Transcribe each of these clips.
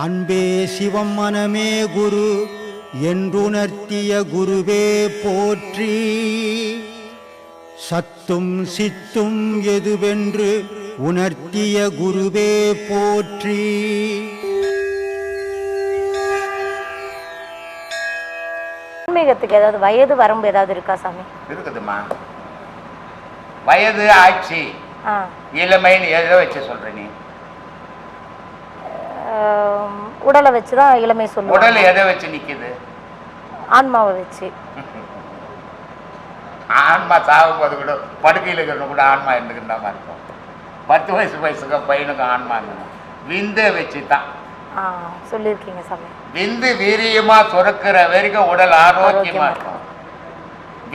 அன்பே சிவம் மனமே குரு என்றுணர்த்திய குருவே போற்றி. சத்தும் சித்தும் எதுவென்று உணர்த்திய குருவே போற்றி. ஆன்மீகத்துக்கு ஏதாவது வயது வரம்பு ஏதாவது இருக்கா சாமி? இருக்குதுமா. வயது ஆட்சி இளமைன்னு எதை வச்சு சொல்ற நீ? உடலை வச்சுதான் இளமை சொல்லுவாங்க. உடல் எதை வச்சு நிக்குது? ஆன்மாவை வச்சு. ஆன்மா சாகும் போது கூட படுக்கையில் இருக்கிற கூட ஆன்மா இருந்துக்கிட்டு தான் இருக்கும். 10 வயசுக்கு பையனுக்கும் ஆன்மா இருந்தது விந்தை வச்சு தான் சொல்லியிருக்கீங்க சாமி. விந்து வீரியமா சுரக்கிற வரைக்கும் உடல் ஆரோக்கியமா இருக்கும்.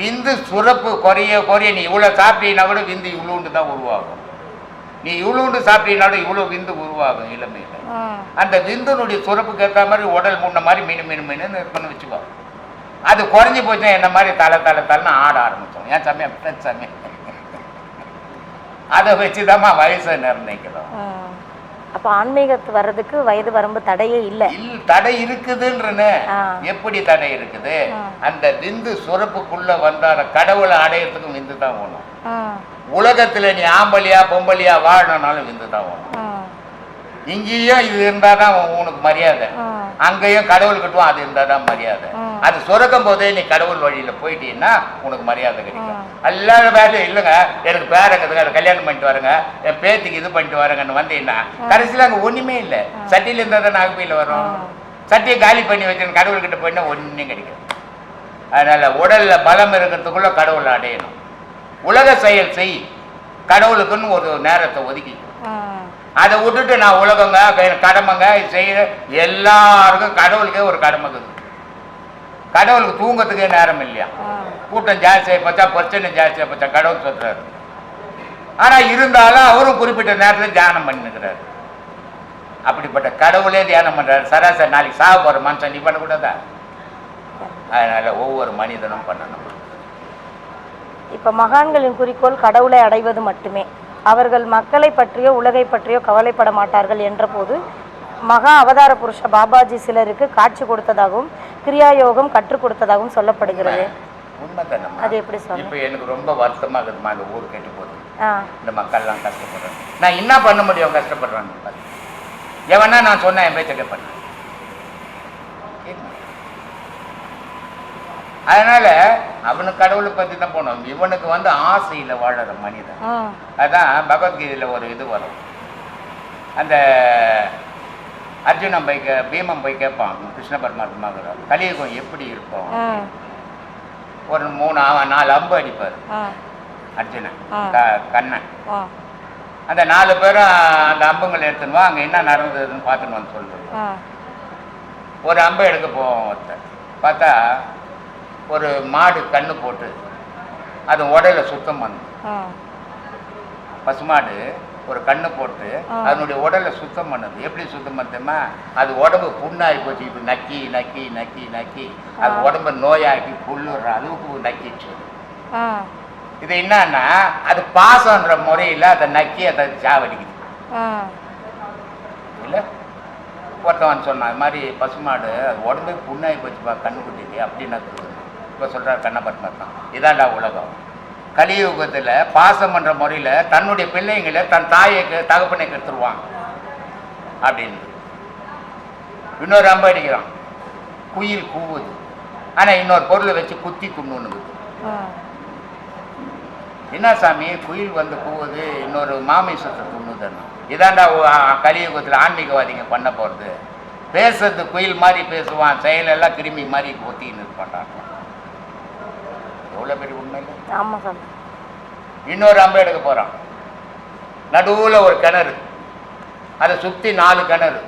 விந்து சுரப்பு குறைய குறைய நீ இவ்வளவு சாப்பிட்டீங்கன்னா கூட விந்து இவ்வளோண்டு தான் உருவாகும். நீ இவ்வளோண்டு சாப்பிட்டீங்கன்னா இவ்வளவு விந்து உருவாகும் இளமையில. அந்த விந்துனுடைய சுரப்புக்கு ஏற்ற மாதிரி உடல் முன்ன மாதிரி மீன் இருக்குன்னு வச்சுக்கோ. அது குறைஞ்சி போச்சுன்னா என்ன மாதிரி தலைன்னு ஆட ஆரம்பிச்சோம். ஏன் சமயம் சமயம் அதை வச்சுதாம்மா வயசை நிர்ணயிக்கிறோம். அப்ப ஆன்மீகத்து வர்றதுக்கு வயது வரம்பு தடையே இல்லை. தடை இருக்குதுன்றன்னு. எப்படி தடை இருக்குது? அந்த விந்து சுரப்புக்குள்ள வந்தார கடவுளை அடையறதுக்கும் விந்து தான் வேணும். உலகத்துல நீ ஆம்பலியா பொம்பலியா வாழணும்னாலும் விந்து தான் வேணும். இங்கேயும் இது இருந்தாதான் உனக்கு மரியாதை, அங்கேயும் கடவுள் கிட்டுவோம் அது இருந்தாதான் மரியாதை. அது சுரக்கும் போதே நீ கடவுள் வழியில போயிட்டீங்கன்னா உனக்கு மரியாதை கிடைக்கும். எல்லாரும் வேலையும் இல்லைங்க எனக்கு பேரங்கிறதுக்கு அதை கல்யாணம் பண்ணிட்டு வரங்க, என் பேத்திக்கு இது பண்ணிட்டு வரங்கன்னு வந்தீங்கன்னா கடைசியில் அங்கே ஒண்ணுமே இல்லை. சட்டியில இருந்தால் தான் நாகப்பையில் வரும். சட்டியை காலி பண்ணி வச்சு கடவுள்கிட்ட போயின்னா ஒன்றும் கிடைக்கும். அதனால உடல்ல பலம் இருக்கிறதுக்குள்ள கடவுளை அடையணும். உலக செயல் செய், கடவுளுக்குன்னு ஒரு நேரத்தை ஒதுக்கி. அதை விட்டுட்டு நான் உலகங்க கடமைங்க செய்ய எல்லாருக்கும் கடவுளுக்கே ஒரு கடமை இருக்குது. கடவுளுக்கு தூங்கத்துக்கே நேரம் இல்லையா? கூட்டம் ஜாஸ்தியாக போச்சா, பிரச்சனை ஜாஸ்தியாக போச்சா கடவுள் சொல்றாரு. ஆனா இருந்தாலும் அவரும் குறிப்பிட்ட நேரத்தில் தியானம் பண்ணிக்கிறாரு. அப்படிப்பட்ட கடவுளே தியானம் பண்றாரு. சராசரி நாளைக்கு சாக போற மனுஷன் நீ பண்ணக்கூடாதா? அதனால ஒவ்வொரு மனிதனும் பண்ணணும். இப்ப மகான்களின் குறிக்கோள் கடவுளை அடைவது மட்டுமே. அவர்கள் மக்களை பற்றியோ உலகை பற்றியோ கவலைப்பட மாட்டார்கள் என்ற போது மகா அவதார புருஷ பாபாஜி சிலருக்கு காட்சி கொடுத்ததாகவும் கிரியாயோகம் கற்றுக் கொடுத்ததாகவும் சொல்லப்படுகிறது. உண்மைதான். அது எப்படி சொல்ல? இப்போ எனக்கு ரொம்ப வருத்தமா இருக்குதுமா. இந்த ஊர் கெட்டு போகுது, இந்த மக்கள்லாம் கஷ்டப்படுறாங்க. நான் என்ன பண்ண முடியும்? கஷ்டப்படுறான்னு எவனா நான் சொன்னேன் என் பேச்ச கேட்பேன். அதனால அவனுக்கு கடவுளை பத்தி தான் போனோம். இவனுக்கு ஆசையில வாழற மனிதன். அதான் பகவத்கீதையில ஒரு இது வரும். அந்த அர்ஜுனன் போய் பீமன் போய் கேட்பான் கிருஷ்ண பரமாத்மா கலியுகம் எப்படி இருக்கும். ஒரு 3-4 அம்பு அடிப்பார் அர்ஜுனன் கண்ணன். அந்த 4 பேரும் அந்த அம்புங்களை எடுத்துன்னு அங்க என்ன நடந்ததுன்னு பார்த்துன்னு வந்து சொல்லுவாங்க. ஒரு அம்பை எடுக்க போவோம். ஒருத்தர் பார்த்தா ஒரு மாடு கண்ணு போட்டு அது உடல சுத்தம் பண்ணு. பசுமாடு ஒரு கண்ணு போட்டு அதனுடைய உடலை சுத்தம் பண்ணுது. எப்படி சுத்தம் பண்ணுமா? அது உடம்பு புண்ணாகி போச்சு. இப்படி நக்கி நக்கி நக்கி நக்கி அது உடம்பு நோயாக்கி புல்லுற அளவுக்கு நக்கிச்சு. இது என்னன்னா அது பாசம்ன்ற முறையில் அதை நக்கி அதை சாவடிக்குது. இல்லை ஒருத்தவன் சொன்னான் அது மாதிரி பசுமாடு அது உடம்பு புண்ணாகி போச்சுப்பா கண்ணு குட்டிக்கு அப்படின்னு நக்குது. இப்போ சொல்கிறார் கண்ணபத்மத்தான். இதாண்டா உலகம். கலியுகத்தில் பாசம் என்ற முறையில் தன்னுடைய பிள்ளைங்களை தன் தாயைக்கு தகப்பனை கெடுத்துருவான் அப்படின்னு. இன்னொரு அம்பு அடிக்கிறான். குயில் கூவுது, ஆனால் இன்னொரு பொருளை வச்சு குத்தி துண்ணுன்னு. என்ன சாமி குயில் கூவுது, இன்னொரு மாமிசத்தை துண்ணுதுன்னு. இதாண்டா கலியுகத்தில் ஆன்மீகவாதிங்க பண்ண போகிறது. பேசுறது குயில் மாதிரி பேசுவான், செயலெல்லாம் கிருமி மாதிரி ஒத்தின்னு இருப்பான். எவ்வளோ பெரிய உண்மை இல்லை? ஆமாம் சார். இன்னொரு அம்பை எடுக்க போகிறான். நடுவில் ஒரு கிணறு, அதை சுற்றி 4 கிணறு.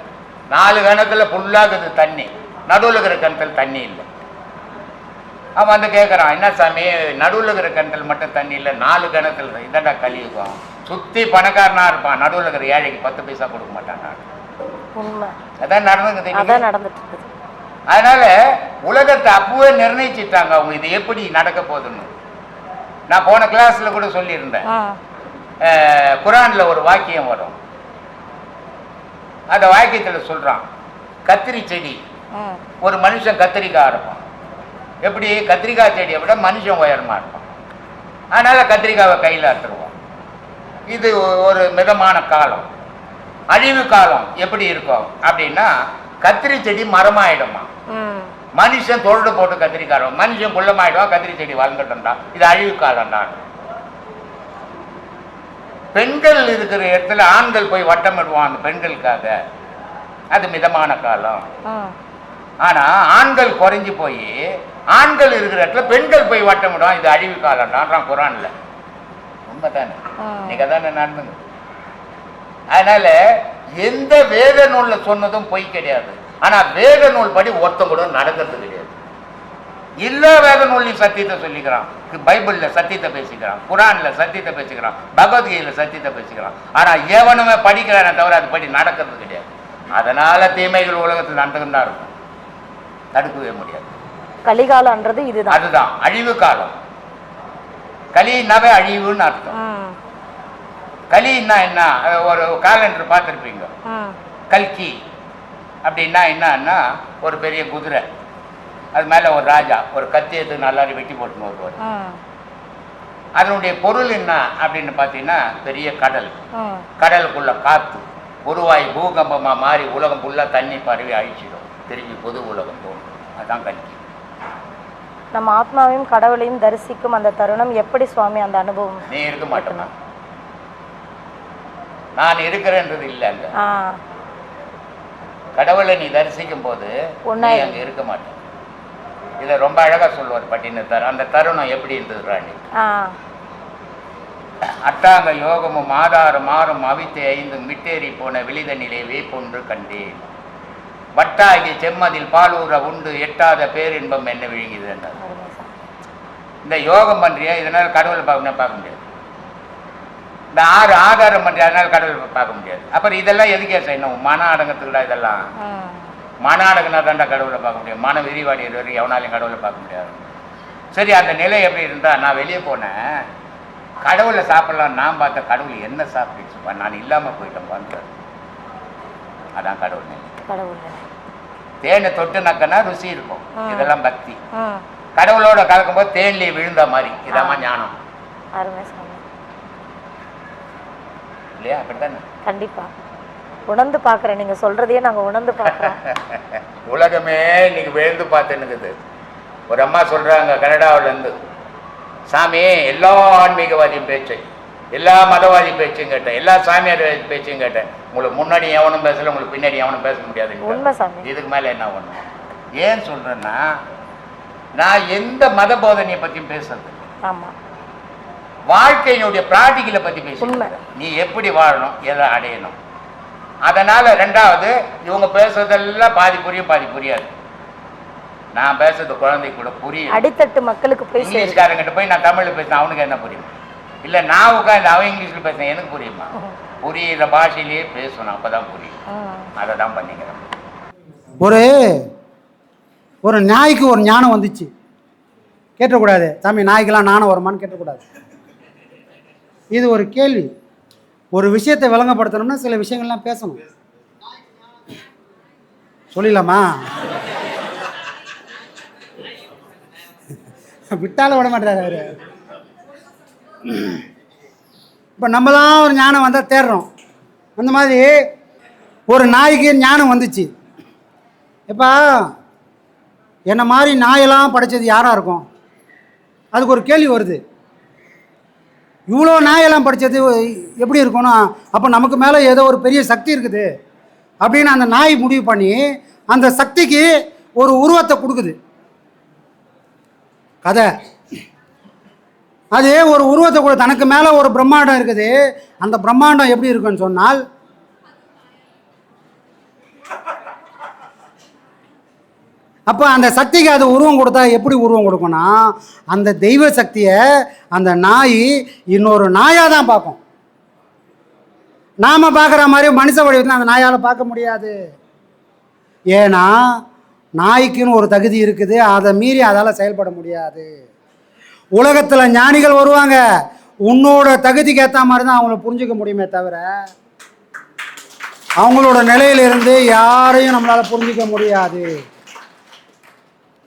4 கிணத்துல ஃபுல்லாகுது தண்ணி, நடுவில் இருக்கிற கிணத்துல தண்ணி இல்லை. அவன் கேட்குறான் என்ன சாமி நடுவில் இருக்கிற கிணத்துல மட்டும் தண்ணி இல்லை, 4 கிணத்துல இதாண்டா கலியுகம். சுற்றி பணக்காரனாக இருப்பான், நடுவில் இருக்கிற ஏழைக்கு 10 பைசா கொடுக்க மாட்டான். உண்மை அதான் நடந்துட்டு. அதனால உலகத்தை அப்பவே நிர்ணயிச்சுட்டாங்க அவங்க இது எப்படி நடக்க போகுதுன்னு. நான் போன கிளாஸ்ல கூட சொல்லியிருந்தேன். குரான்ல ஒரு வாக்கியம் வரும். அந்த வாக்கியத்தில் சொல்றான் கத்திரி செடி, ஒரு மனுஷன் கத்திரிக்காய் இருப்பான். எப்படி கத்திரிக்காய் செடியை விட மனுஷன் உயரமாக இருப்பான். அதனால் கத்திரிக்காவை கையில் அறுத்துருவோம். இது ஒரு மிதமான காலம். அழிவு காலம் எப்படி இருக்கும் அப்படின்னா, கத்திரி செடி மரமாயிடுமா, மனுஷன் தொழுடு போட்டு கத்திரிக்காய், மனுஷன் குள்ளமாயிடுவான், கத்திரி செடி வளர்ந்துட்டா. இது அழிவு காலம் தான். பெண்கள் இருக்கிற இடத்துல ஆண்கள் போய் வட்டமிடுவான் அந்த பெண்களுக்காக, அது மிதமான காலம். ஆனா ஆண்கள் குறைஞ்சி போய் ஆண்கள் இருக்கிற இடத்துல பெண்கள் போய் வட்டமிடுவான், இது அழிவு காலம் தான் குரான்ல. உண்மைதானே, நீங்க தானே நடந்துங்க. அதனால எந்த வேத நூல்ல சொன்னதும் பொய் கிடையாது. ஆனா வேத நூல் படி ஒருத்தம் கூட நடக்கிறது கிடையாது. எல்லா வேத நூல்லையும் சத்தியத்தை சொல்லிக்கிறான். பைபிள்ல சத்தியத்தை பேசிக்கிறான், குரான்ல சத்தியத்தை பேசிக்கிறான், பகவத்கீதையில சத்தியத்தை பேசிக்கிறான். ஆனா எவனுமே படிக்கிறானே தவிர அது படி நடக்கிறது கிடையாது. அதனால தீமைகள் உலகத்தில் நடந்துதான் இருக்கும், தடுக்கவே முடியாது. கலிகாலம்ன்றது இதுதான், அதுதான் அழிவு காலம். கலினாவே அழிவுன்னு அர்த்தம். கலின்னா என்ன, ஒரு காலண்டர் பார்த்துருப்பீங்க, கல்கி அப்படின்னா என்னன்னா ஒரு பெரிய குதிரை, அது மேலே ஒரு ராஜா ஒரு கத்தி எடுத்து நல்லா வெட்டி போட்டுன்னு வருவார். அதனுடைய பொருள் என்ன அப்படின்னு பார்த்தீங்கன்னா, பெரிய கடல், கடலுக்குள்ள காற்று உருவாய் பூகம்பமாக மாறி உலகம் ஃபுல்லாக தண்ணி பரவி அழிச்சிடும், திரும்பி பொது உலகம் தோணும். அதுதான் கல்கி. நம்ம ஆத்மாவையும் கடவுளையும் தரிசிக்கும் அந்த தருணம் எப்படி சுவாமி அந்த அனுபவம்? நீ இருக்க மாட்டேன்னா, நான் இருக்கிறேன்றது இல்லை. அங்கே கடவுளை நீ தரிசிக்கும் போது நீ அங்கே இருக்க மாட்டேன். இதை ரொம்ப அழகா சொல்லுவார் பட்டினத்தார். அந்த தருணம் எப்படி இருந்தது ராணி? அட்டாங்க யோகமும் ஆதாரம் மாறும் அவித்தை ஐந்து மிட்டேறி போன விளித நிலை வேப்பொன்று கண்டேன், வட்டாகி செம்மதில் பாலூர உண்டு எட்டாத பேரின்பம் என்ன விழுங்குது என்றார். இந்த யோகம் பண்றியா, இதனால் கடவுளை பார்க்க முடியாது. இந்த ஆதாரம் பண்றியா, அதனால கடவுளை பார்க்க முடியாது. அப்புறம் இதெல்லாம் எதுக்கே செய்யணும்? மன அடங்கத்துக்குடா இதெல்லாம். மன அடங்குனா தாண்டா கடவுளை பார்க்க முடியும். மன விரிவாடி வரைக்கும் எவனாலையும் கடவுளை பார்க்க முடியாது. சரி, அந்த நிலை எப்படி இருந்தா, நான் வெளியே போனேன், கடவுளை சாப்பிடலாம், நான் பார்த்த கடவுள் என்ன சாப்பிடுச்சுப்பா, நான் இல்லாமல் போயிட்டேன் பாரு. அதான் கடவுள் நிலை. தேனை தொட்டு நக்கனா ருசி இருக்கும், இதெல்லாம் பக்தி. கடவுளோட கலக்கும்போது தேன்லயே விழுந்த மாதிரி, இதாம ஞானம். இல்லையா? அப்படித்தானே? கண்டிப்பா உணர்ந்து பார்க்குறேன், நீங்கள் சொல்கிறதையே நாங்கள் உணர்ந்து பார்க்குறோம். உலகமே இன்னைக்கு விழுந்து பார்த்துன்னுக்குது. ஒரு அம்மா சொல்கிறாங்க கனடாவிலேருந்து, சாமி எல்லா ஆன்மீகவாதியும் பேச்சு, எல்லா மதவாதி பேச்சும் கேட்டேன், எல்லா சாமியார் பேச்சையும் கேட்டேன், உங்களுக்கு முன்னாடி எவனும் பேசல, உங்களுக்கு பின்னாடி எவனும் பேச முடியாது. உண்மை சாமி. இதுக்கு மேலே என்ன ஒன்று? ஏன் சொல்கிறேன்னா, நான் எந்த மத போதனையை பற்றியும் பேசுறது, ஆமாம், வாழ்க்கையினுடைய பிராக்டிக்கலை பற்றி பேசுகிறேன். நீ எப்படி வாழணும், எதை அடையணும். அதனால் ரெண்டாவது, இவங்க பேசுறதெல்லாம் பாதி புரியும் பாதி புரியாது. நான் பேசுறது குழந்தை கூட புரியும். அடித்தட்டு மக்களுக்கு போய் இங்கிலீஷ்காரங்கிட்ட போய் நான் தமிழில் பேசுகிறேன், அவனுக்கு என்ன புரியும்? இல்லை நான் உட்காந்து அவன் இங்கிலீஷில் பேசுகிறேன், எனக்கு புரியுமா? புரியுற பாஷையிலேயே பேசணும், அப்போ தான் புரியும். அதை தான் பண்ணிக்கிறேன். ஒரு நாய்க்கு ஒரு ஞானம் வந்துச்சு. கேட்டக்கூடாது சாமி, நாய்க்கெல்லாம் ஞானம் வருமானு கேட்டக்கூடாது. இது ஒரு கேள்வி. ஒரு விஷயத்தை விளங்கப்படுத்தணும்னா சில விஷயங்கள்லாம் பேசணும். சொல்லிடலாமா? விட்டால விட மாட்டாரு அவரு. இப்போ நம்ம தான் ஒரு ஞானம் வந்தால் தேடுறோம். அந்த மாதிரி ஒரு நாய்க்கு ஞானம் வந்துச்சு. இப்போ என்ன மாதிரி நாயெல்லாம் படைச்சது யாராக இருக்கும்? அதுக்கு ஒரு கேள்வி வருது, இவ்வளோ நாயெல்லாம் படித்தது எப்படி இருக்கும்னா, அப்போ நமக்கு மேலே ஏதோ ஒரு பெரிய சக்தி இருக்குது அப்படின்னு அந்த நாய் முடிவு பண்ணி அந்த சக்திக்கு ஒரு உருவத்தை கொடுக்குது. கதை அது ஒரு உருவத்தை கூட, தனக்கு மேலே ஒரு பிரம்மாண்டம் இருக்குது. அந்த பிரம்மாண்டம் எப்படி இருக்குன்னு சொன்னால், அப்போ அந்த சக்திக்கு அது உருவம் கொடுத்தா எப்படி உருவம் கொடுக்கும்னா, அந்த தெய்வ சக்தியை அந்த நாய் இன்னொரு நாயாக தான் பார்க்கும். நாம் பார்க்குற மாதிரி மனுஷ வடிவத்தில் அந்த நாயால் பார்க்க முடியாது. ஏன்னா நாய்க்குன்னு ஒரு தகுதி இருக்குது, அதை மீறி அதால் செயல்பட முடியாது. உலகத்தில் ஞானிகள் வருவாங்க, உன்னோட தகுதிக்கு ஏற்ற மாதிரி தான் அவங்கள புரிஞ்சுக்க முடியுமே தவிர அவங்களோட நிலையிலிருந்து யாரையும் நம்மளால் புரிஞ்சிக்க முடியாது.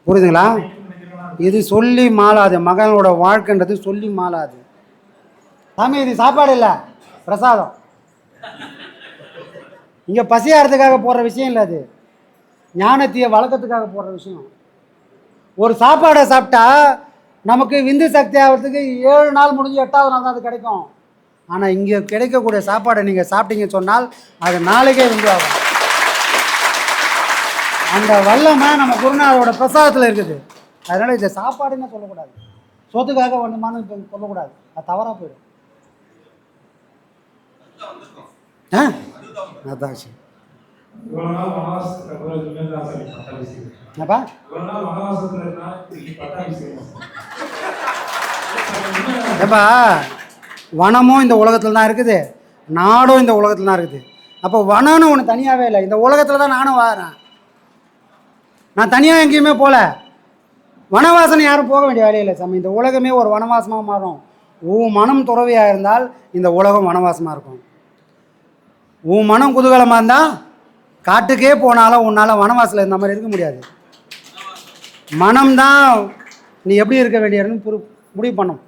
புரியுதுங்களா? இது சொல்லி மாளாது. மகனோட வாழ்க்கைன்றது சொல்லி மாளாது. சாமி இது சாப்பாடு இல்லை, பிரசாதம். இங்கே பசியாகிறதுக்காக போடுற விஷயம் இல்லை, அது ஞானத்தைய வழக்கத்துக்காக போடுற விஷயம். ஒரு சாப்பாடை சாப்பிட்டா நமக்கு விந்து சக்தி ஆகிறதுக்கு 7 நாள் முடிஞ்சு 8வது நாள் தான் அது கிடைக்கும். ஆனால் இங்கே கிடைக்கக்கூடிய சாப்பாடை நீங்கள் சாப்பிட்டீங்கன்னு சொன்னால் அது நாளைக்கே விந்து ஆகும். அந்த வல்லமை நம்ம குருநாதரோட பிரசாதத்தில் இருக்குது. அதனால் இதை சாப்பாடுன்னு சொல்லக்கூடாது, சொத்துக்காக வேண்டுமானு சொல்லக்கூடாது, அது தவறாக போயிடும். அதான் சரி. ஏப்பா வனமும் இந்த உலகத்தில் தான் இருக்குது, நாடும் இந்த உலகத்தில் தான் இருக்குது. அப்போ வனம்னு ஒன்று தனியாகவே இல்லை, இந்த உலகத்தில் தான் நானும் வாழறேன். நான் தனியாக எங்கேயுமே போகல. வனவாசனை யாரும் போக வேண்டிய வேலையில்லை சாமி. இந்த உலகமே ஒரு வனவாசமாக மாறும். உன் மனம் துறவியாக இருந்தால் இந்த உலகம் வனவாசமாக இருக்கும். உன் மனம் குதூகலமாக இருந்தால் காட்டுக்கே போனாலும் உன்னால் வனவாசத்தில் இருந்த மாதிரி இருக்க முடியாது. மனம்தான் நீ எப்படி இருக்க வேண்டியதுன்னு முடிவு பண்ணும்.